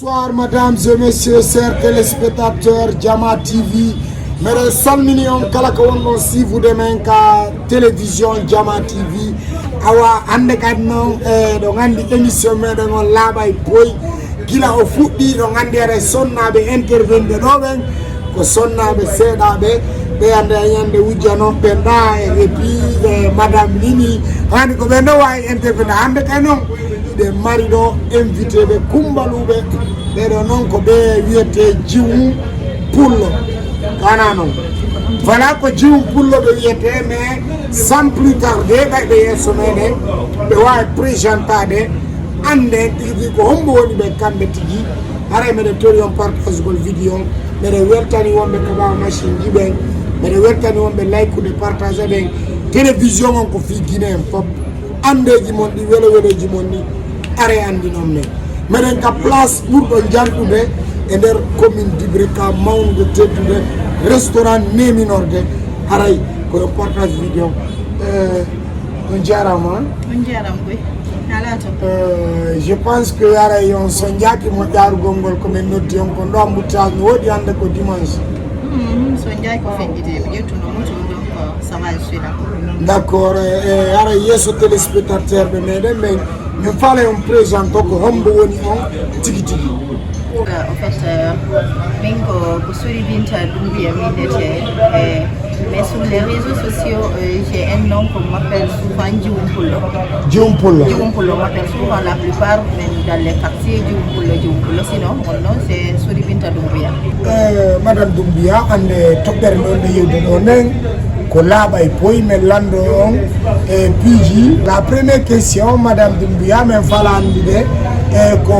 Bonsoir mesdames et messieurs, chers téléspectateurs Jama TV. Mere salmini on kala ko wonno sifude men ka télévision Jama TV. Awa hande kadi non ɗo gandi émission meɗen on laaɓay boy gila o fuɗɗi ɗo gandi ara sonnaɓe intervenir ɗo ɓen ko sonnaɓe seeɗaɓe ɓe ande yande wujjano ɓe ɗa et puis madame Lini hani ko ɓe ɗo wawi intervenir hande kay noon ɓe mari ɗo invité ɓe kumbaluɓe ɓeɗo noon ko ɓe wiyete Djiwum Pullo kana noon voilà ko Djiwum Pullo ɓe wiyete mais sans plus tarder ɓayɓe yesso meɗen ɓe wawi présentade ande tigui ko hombo woni ɓe kamɓe tigui haray meɗen tori on partage gol vidéo on meɗen weltani wonɓe kaɓa machine ji ɓen meɗen weltani wonɓe laykude partage ɓen télévision on ko fi Guinée en foof andeji mon ɗi wele weleji mon ni are andi noon men meɗen ka place ɓurɗo janɗude e nder commune Dibré ka mawnude teddude restaurant neminorde haray koyo partage vidéo on jarama koy alato je pense que haray on so jaakimo ƴarugol ngol komin noddi on kon ɗo embouteillage no woɗi hande ko dimanche so jaay ko feƴƴide mi ƴettuno moto donc ça va je suis là d'accord haray yesso téléspectateur ɓe meɗen mais min faala on présente ko hombo woni on tigui tigui en fait min ko Sori Binta Doumbouya mindete mais sur les réseaux sociaux j'ai un nom qu'on m'appelle souvent Djiwum Pullo. Djiwum Pullo. Djiwum Pullo m'appelle souvent la plupart même dans les quartiers Djiwum Pullo sinon mon nom c'est Sori Binta Doumbouya. Madame Doumbouya ande toɓɓere ɗon nde yewde ɗo nden ko laaɓa e boyi men lando on e piiji. La première question madame Doumbouya min fala andude ko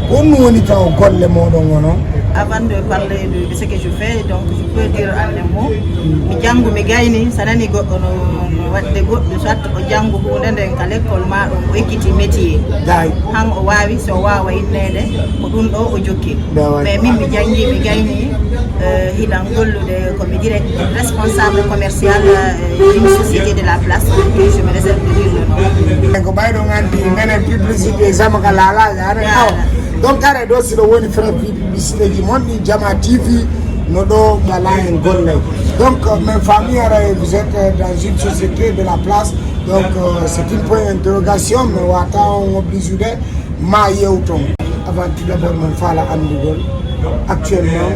honno woni taw golle moɗon wono. Avant de parler de ce que je fais, donc je peux dire en un mot, mi jangu mi gayni sanani goɗɗo no wadde goɗɗo soit o jangu hunde nden ka l'école ma ɗum o ekkiti métier han o wawi so wawa innede ko ɗum ɗo o jokki mais min mi jangi mi gayni hiɗan gollude komi responsable commercial d'une société de la place je me réserve de dire le nom ko ɓayɗo gandi menen publicité zamaka laalaji aɗa awa donc are ɗo siɗo woni frais publicité ji mon ɗi Jama TV no ɗo gala en gollay donc min famille ara vous êtes dans une société de la place donc c'est une point d'interrogation mais wata on obligeude ma yewton avant tout d'abord min faala andugol actuellement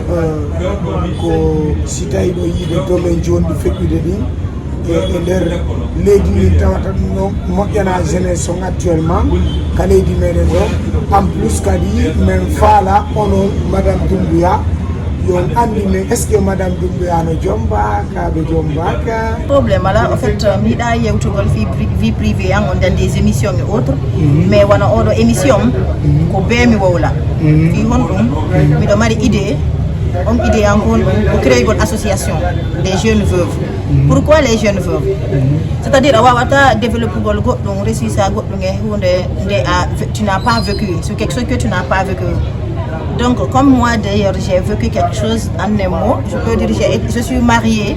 ko si tawi ɗo yiide domaine joni ɗi feƴƴude ɗin e nder leydi ndi tawata ɗum ɗo moƴƴana jeunesse on actuellement ka leydi meɗen ɗo en plus kadi min faala onon madame Doumbouya yon andi mais est ce que madame Doumbouya no jombaka ɓe jombaka problème ala en fait mi yiɗa yewtugol vie privée an on dans des émissions et autres mais wona oɗo émission ko be mi wowla fi hon ɗum miɗo mari idée on idée en on ko créer une association des jeunes veuves. Pourquoi les jeunes veuves? C'est-à-dire a wawata développer goɗɗum réussir goɗɗum e hunde tu n'as pas vécu sur quelque chose que tu n'as pas vécu. Donc comme moi d'ailleurs j'ai vécu quelque chose en un mot, je peux dire je suis mariée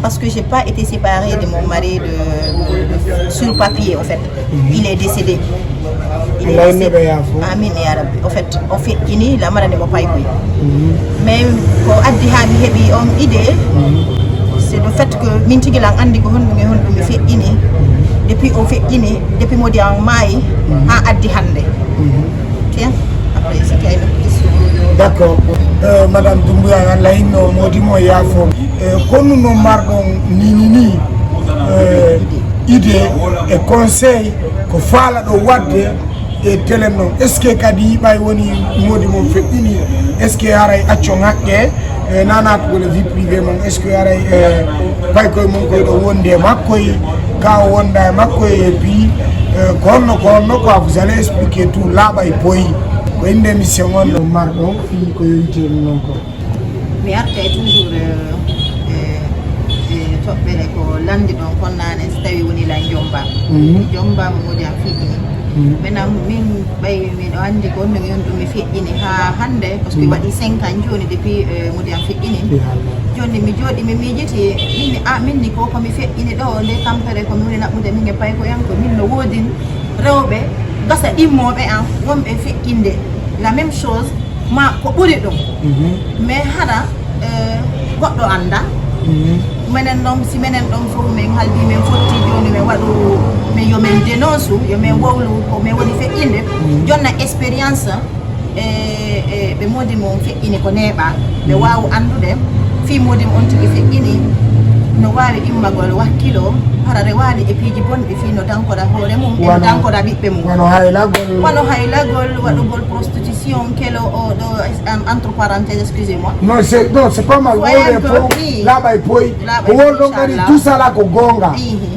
parce que j'ai pas été séparée de mon mari sur papier en fait. Il est décédé. Amin ya rabbi en fait on fait ini la mara ne mo pay koy mais ko addi ha mi hebi on idée c'est le fait que min tigi lan andi ko honɗum e honɗum mi feƴƴini depuis o feƴƴini depuis modi en maayi ha addi hande tiens après c'est kay d'accord madame Doumbouya Allah inno modi mo yaafo konno no marɗon ni idée et conseil ko faala ɗo wadde e télé noon est ce que kadi yiɓay woni modi mom feƴƴini est ce que haray accon haqqe nanatugol vie privé mon est ce que haray pay koye mum koye ɗo wondi e makkoye ka o wonda e makkoye et puis ko honno quoi vous allez expliquer tout laaɓa e boyi ko inde émission on ɗo marɗon fi ko yoyitiri noon ko mi arta e toujours toɓɓere ko landi ɗon konnane so tawi woni la jomba mo modi an fiɗɗini maintenant min ɓay miɗo andi ko honno yon ɗum mi feƴƴini ha hande par ce que waɗi 5 ans joni depuis modi an feƴƴini joni mi jooɗi mi miijiti minni ko komi feƴƴini ɗo nde tampere komi woni naɓɓude min e payko yan ko min no woodin rewɓe gasa ɗimmoɓe an wonɓe feƴƴinde la même chose ma ko ɓuri ɗum mais haɗa goɗɗo anda minen ɗon si minen ɗon fof min haldi min fotti joni min waɗu min yomin dénonce yomin wowlu ko min woni feƴƴinde jonna expérience ɓe modi mum feƴƴini ko neeɓa ɓe wawa andude fi modi on tigui feƴƴini no wawi immagol wakkilo hara rewaɗi e piiji bonɗi fi no dankoɗa hoore mum e dankoɗa ɓiɓɓe mum wono haylagol waɗugol prostitution kelo o ɗo entre parenthèse excusez moi non c'est pas mal wole fo laaɓay poyi ko wol ɗon kadi tout ça là ko gonga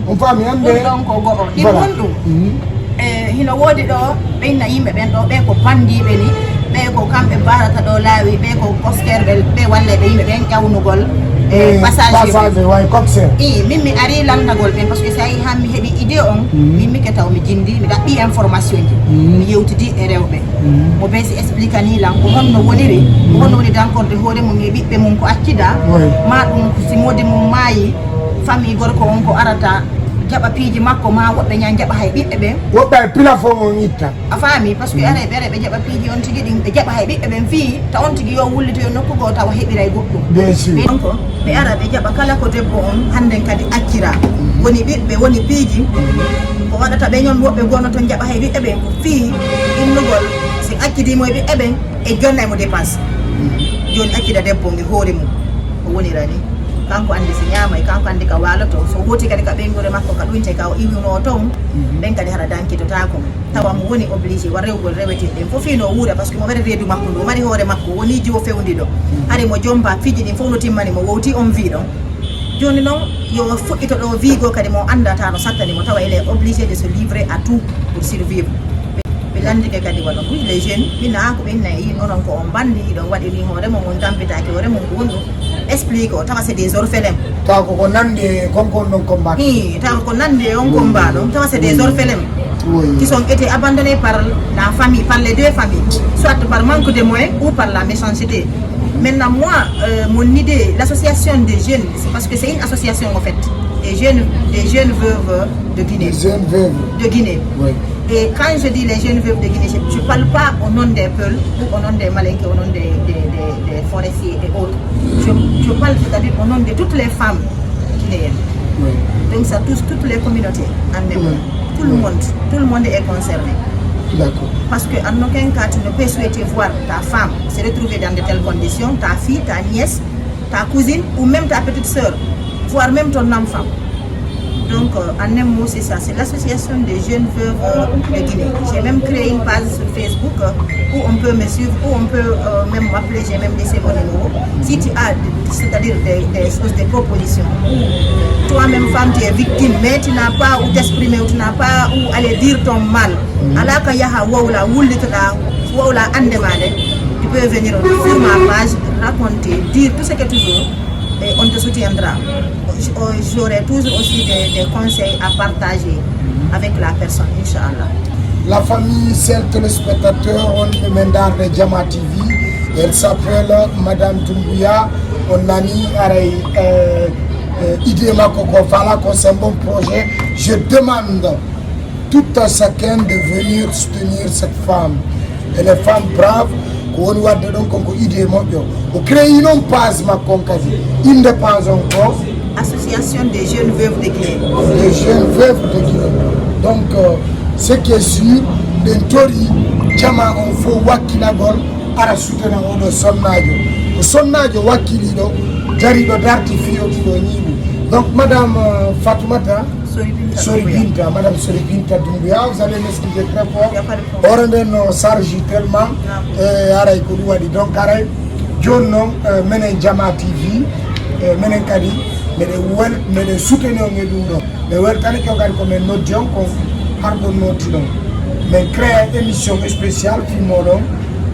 on fami hande ɗon ko go'o ɗi won ɗum hino woodi ɗo ɓeyna yimɓe ɓen ɗo ɓe ko bandiɓe ni ɓe ko kamɓe mbarata ɗo laawi ɓe ko coskerɓe ɓe walle ɓe yimɓe ɓen ƴawnugol passage way coxer min mi ari landagol ɓen par ce que so a yi han mi heeɓi idée on min mikke taw mi jindi mi ɗaɓɓi information ji mi yewtidi e rewɓe mo ɓe si explique ni lan ko honno woniri ko honno woni dankorde hoore mum e ɓiɓɓe mum ko accida ma ɗum si modi mum maayi famille gorko on ko arata jaɓa piiji makko ma woɓɓe ñan jaɓa hay ɓiɓɓe ɓen woɓɓe hay pila fo on itta a faami par ce que are ɓere ɓe jaɓa piiji on tigui ɗin ɓe jaɓa hay ɓiɓɓe ɓen fii ta on tigui yo wullito yo nokku goo tawa heɓiray goɗɗum bien sûr donc ɓe ara ɓe jaɓa kala ko debbo on hannden kadi accira woni ɓiɓɓe woni piiji ko waɗata ɓe ñon woɓɓe gono toon jaɓa hay ɓiɓɓe ɓen ko fii innugol si accidimo e ɓiɓɓe ɓen e jonnaymo dépense joni accida debbo ngi hoore mum ko wonira ni kanko andi si ñaamay kanko andi ka waaloto so woti kadi ka ɓeygure makko ka ɗuyte ka o iwino toon ɓen kadi haɗa dankitotako tawa mo woni obligé wa rewgol reweteɗe ɗen fof fino wuuɗa par ce que mo waɗi reedu makko ndu mari hoore makko woni jiwo fewndi ɗo hari mo jomba fiji ɗin fof no timmani mo wowti on wi ɗon joni noon yo fuɗɗito ɗo wiigo kadi mo andata no sattani mo tawa il est obligé de se livrer à tout pour survivre ɓe landike kadi waɗon oui les jeunes ɓina ko ɓenna yi onon ko on bandi ɗon waɗini hoore mum on dampitaki hoore mum ko woni ɗum explique o tawa c'est des orphelins taw koko nande konkon ɗon combat tawa ko nande on combat ɗon tawa c'est des orphelins qui sont été abandonnés par la famille, par les deux familles, soit par manque de moyens ou par la méchanceté. Maintenant, moi, mon idée, l'association des jeunes, c'est parce que c'est une association en fait, des jeunes veuves de Guinée. Les jeunes veuves de Guinée. Oui. Et quand je dis les jeunes veuves de Guinée, je ne parle pas au nom des Peuls ou au nom des Malinké, au nom des forestiers et autres. Je parle c'est-à-dire au nom de toutes les femmes guinéennes. Oui. Donc ça touche toutes les communautés en même temps. Tout le monde est concerné. D'accord. Parce qu'en aucun cas, tu ne peux souhaiter voir ta femme se retrouver dans de telles conditions, ta fille, ta nièce, ta cousine ou même ta petite sœur, voire même ton enfant. Donc, en un mot, c'est ça, c'est l'association des jeunes veuves de Guinée. J'ai même créé une page sur Facebook où on peut me suivre, où on peut même m'appeler, j'ai même laissé mon numéro. Si tu as, c'est-à-dire des propositions, toi-même femme, tu es victime, mais tu n'as pas où t'exprimer, ou tu n'as pas où aller dire ton mal. Alors qu'il y a wawla, wawla andemade, tu peux venir sur ma page, raconter, dire tout ce que tu veux. Et on te soutiendra. J'aurai toujours aussi des conseils à partager avec la personne, Inch'Allah. La famille, chers téléspectateurs, on est maintenant de Jama TV. Elle s'appelle Madame Doumbouya. On a mis idée Makoko Fala, c'est un bon projet. Je demande tout à chacun de venir soutenir cette femme. Elle est femme brave. On va donc idée mobio. On crée une page ma concasie. Une de pas encore. Association des jeunes veuves de Guinée. Les jeunes veuves de Guinée. Donc ce qui est sûr, d'entori Jama on faut wakilagol ara soutenir on sonnajo. Sonnajo wakilido jarido d'artifio do nyibu. Donc Madame Fatoumata Sori Binta, Madame Sori Binta Doumbouya, vous allez m'expliquer très fort. Orenden charge tellement aray ko wadi donc aray jonno menen Jama TV menen kadi mede soutenir ngedum do mais weltani ko gari ko men noddion ko hardo noti don mais créer émission spéciale fi modon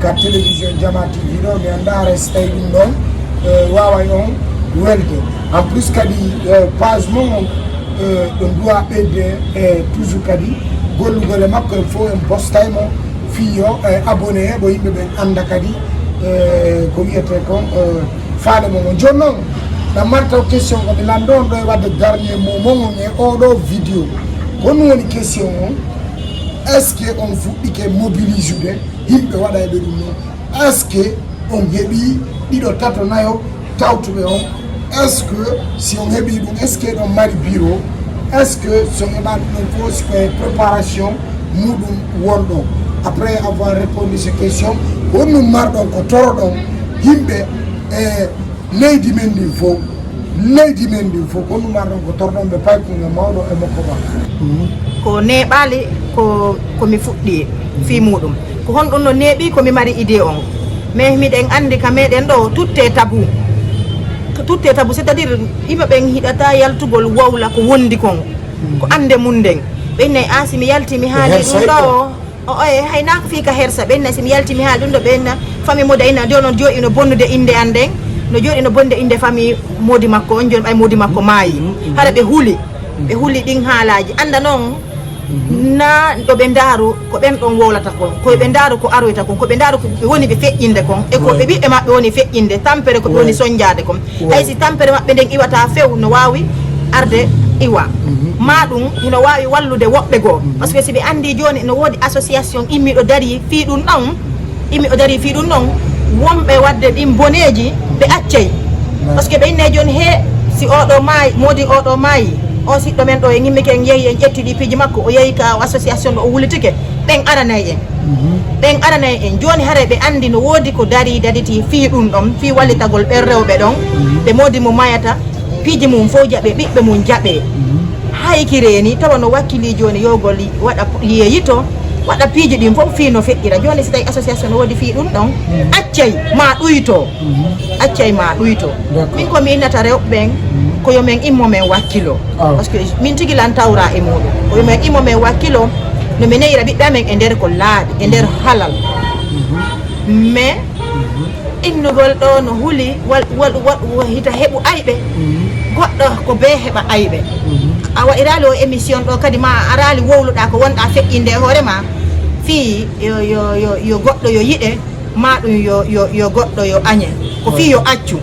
ka télévision Jama TV do mi andara stay dum don waway on welde en plus kadi page mon ɗum doit ɓeyde e toujours kadi gollugole makko il faut en postay mo fiyo abonné ɓo yimɓe ɓen anda kadi ko wiyete kon faale momon joni noon ɗam martaw question ko mi lando on ɗo e wadde dernier mot momon e oɗo vidéo honum woni question o est ce que on fuɗɗike mobilisude himɓe waɗa e ɓe ɗum noon est ce que on heeɓi ɗiɗo tato nayo tawtuɓe on est ce que si on heeɓi ɗum est ce que ɗon mari bureau est ce que so heɓani ɗum fof sikoye préparation muɗum wonɗon après avoir répondu ces questions wonnum marɗon ko toroɗon yimɓe e leydi men ndin fof ko wonnum marɗon ko toroɗon ɓe paykuge mawɗo e makko ba ko neɓali komi fuɗɗi fi muɗum ko honɗum no neeɓi komi mari idée on mais miɗen andi ka meɗen ɗo tout est tabou c'est à dire yimɓe ɓen hiɗata yaltugol wawla ko wondi kon ko ande mum nden ɓenne si mi yalti mi haali ɗum ɗo o haynako fi ka hersa ɓenna si mi yalti mi haali ɗum ɗo ɓenna famille modi ayna joni on jooɗi no bonnude inde an nden no jooɗi no bonde inde famille modi makko on joni ɓay modi makko maayi haɗa ɓe huuli ɗin haalaji anda noon na ɗo ɓe ndaaru ko ɓen ɗon wowlata kon koɓe ndaaru ko aroyta kon koɓe ndaaru ko ɓe woni ɓe feƴƴinde kon e ko ɓe ɓiɓɓe maɓɓe woni feƴƴinde tampere ko ɓe woni soñjade kon hay si tampere maɓɓe nden iwata few no wawi arde iwa ma ɗum ino wawi wallude woɓɓe goo par ce que si ɓe andi joni no woodi association immiɗo dari fi ɗum ɗon wonɓe wadde ɗin boneji ɓe accay par ce que ɓe inne joni he si oɗo maayi modi oɗo maayi o siɗɗo men ɗo e gimmike en yeehi en ƴetti ɗi piiji makko o yeehi ka association ɗo o wulitike ɓen aranay en joni haare ɓe andi no woodi ko daditi fi ɗum ɗon fi wallitagol ɓen rewɓe ɗon ɓe modi mo mayata piiji mum fof jaɓe ɓiɓɓe mum jaɓe hayki reeni tawa no wakkili joni yogol waɗa yeeyito waɗa piiji ɗin fof fi no feƴƴira joni si tawi association no woodi fi ɗum ɗon accay ma ɗuyto min komi innata rewɓe ɓen ko yomen immomen wakkilo par ce que min tigi lan tawra e muɗum ko yomen immomen wakkilo no mi neyira ɓiɓɓe amen e nder ko laaɓi e nder halal mais innugol ɗo no huuli hita heɓu ayɓe goɗɗo ko be heɓa ayɓe a waɗirali o émission ɗo kadi ma arali wowluɗa ko wonɗa feƴƴinde e hoorema fi yo goɗɗo yo yiɗe ma ɗum yo goɗɗo yo añe ko fi yo accu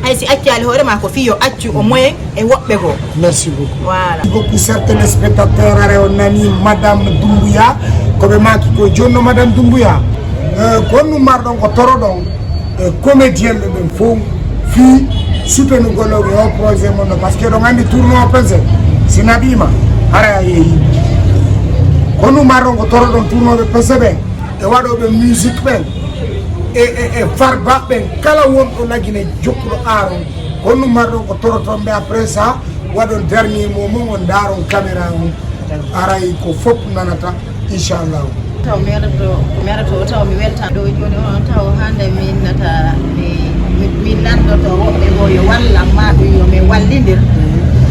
hay si accali hoorema ko fi yo accu au moins e woɓɓe goo merci beaucoup voilà beaucoup chers téléspectateurs are on nani madame Doumbouya koɓe maki ko jonno madame Doumbouya gonnu marɗon ko toroɗon comédien ɓe ɓen fof fi soutenugoloɓe o projet mon no par ce que ɗon andi tournoi pensé si naɓima hara a yeehi gonnu marɗon ko toroɗon tournoɓe pese ɓen e waɗoɓe musique ɓen e farba ɓen kala wonɗo nagine jokkuɗo aaron gonnu marɗon ko toroton ɓe après ça waɗon dernier moment on daron caméra on aray ko fof nanata inchallahu taw mi waɗato taw mi welta ɗo joni on taw hande min nata min nandoto woɓɓe go yo wallam ma ɗum yo min wallidir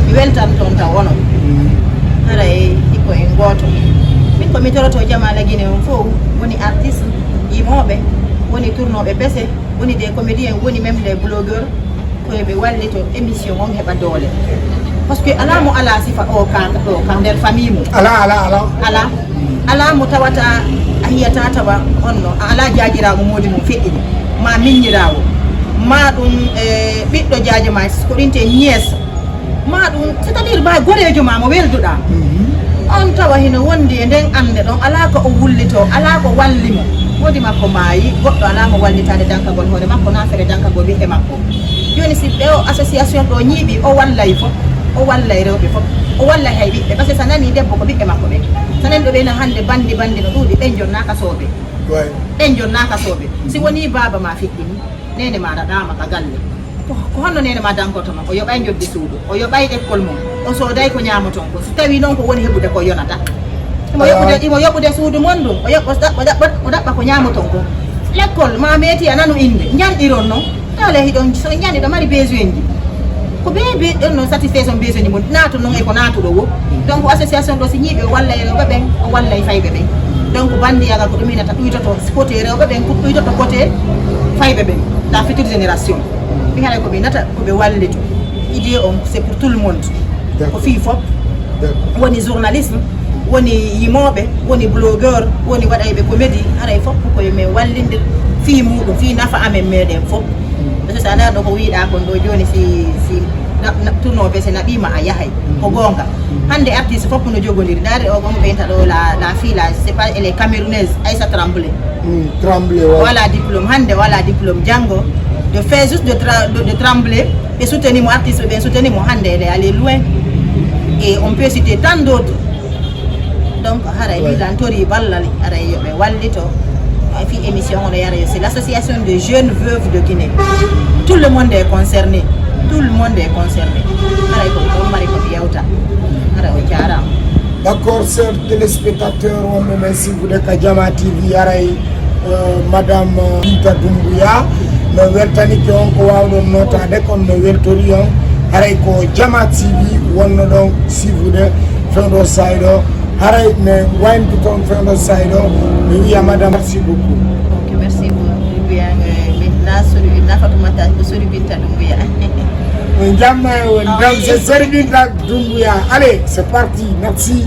mi weltan toon taw onon hara e hikko en goto min komi toroto Jamala Guinée on fof woni artiste yimoɓe woni tournoɓe bese woni des comédiens woni même les blogueurs koyeɓe wallito émission on heɓa doole par ce que ala mo ala sifa o kaka ɗo ka nder famille mum ala mo tawata a hiyata tawa onno ala jajirawo modi mum feƴƴini ma miññirawo ma ɗum ɓiɗɗo jaaje ma ko ɗinte nièce ma ɗum c'est à dire ma gorejo ma mo welduɗa on tawa hino wondi e nden ande ɗon ala ko o wullito ala ko wallimo modi makko maayi goɗɗo ala mo wallitade dankagol hoore makko na fere dankagol ɓiɓɓe makko joni si ɓe o association ɗo ñiiɓi o wallay fof o wallay rewɓe fof o wallay hay ɓiɓɓe par ce que sa nani debbo ko ɓiɓɓe makko ɓe sa nani ɗo ɓeyno hande bandi no ɗuuɗi ɓen jonnaka soɓe si woni baba ma fiɗɗini nene maɗa ɗama ka galle ko honno nene ma dankoto ma o yoɓay joddi suudu o yoɓay école mum o sooday ko ñamaton ko so tawi noon ko woni heɓude ko yonata imo yoɓude suudu mon ɗum o ɗaɓɓa ko ñamaton ko l'école ma meeti a nanu inde ñanɗiron noon tawle hiɗon so ñandi ɗo mari besoin ji ko ɓe ɗon noon satisfaction besoin ji mum naatu noon e ko naatuɗo wo donc association ɗo si ñiiɓe o walla e rewɓe ɓen o walla e fayɓe ɓen donc bandiyagal ko ɗuminata ɗuytoto côté rewɓe ɓen ko ɗuytoto côté fayɓe ɓen la future génération mi haɗa koɓe nata koɓe wallito idée on c'est pour tout le monde ko fii fop woni journalisme woni yimoɓe woni blogueur woni waɗayɓe comédie haray fof koye min wallidir fii muɗum fii nafa amen meɗen fof parce que sa nana ɗo ko wiiɗa kon ɗo joni si tourno be se nabima a yahay ko gonga hande artiste fop no jogodiri dare o gon benta do la fille là c'est pas elle est camerounaise Aïssa Tremblay voilà diplôme hande voilà diplôme jango de faire juste de trembler et soutenir mon artiste bien soutenir mon hande elle est allée loin et on peut citer tant d'autres donc haray li dan tori ballal haray yobe wallito fi émission on c'est l'association des jeunes veuves de Guinée tout le monde est concerné haray ko mari ko yawta haray jaram d'accord chers téléspectateurs on merci vous de Jama TV haray madame Binta Doumbouya no weltani ke on ko wawɗon notade kono no weltori on haray ko Jama TV wonno ɗon sivude fewɗo sayɗo haray ne wayndu toon fewɗo sayɗo mi wiya madame merci beaucoup ok merci beaucoup bien maintenant na Fatoumata ko Sori Binta Doumbouya jamma won donc c'est Sori Binta Doumbouya allez c'est parti merci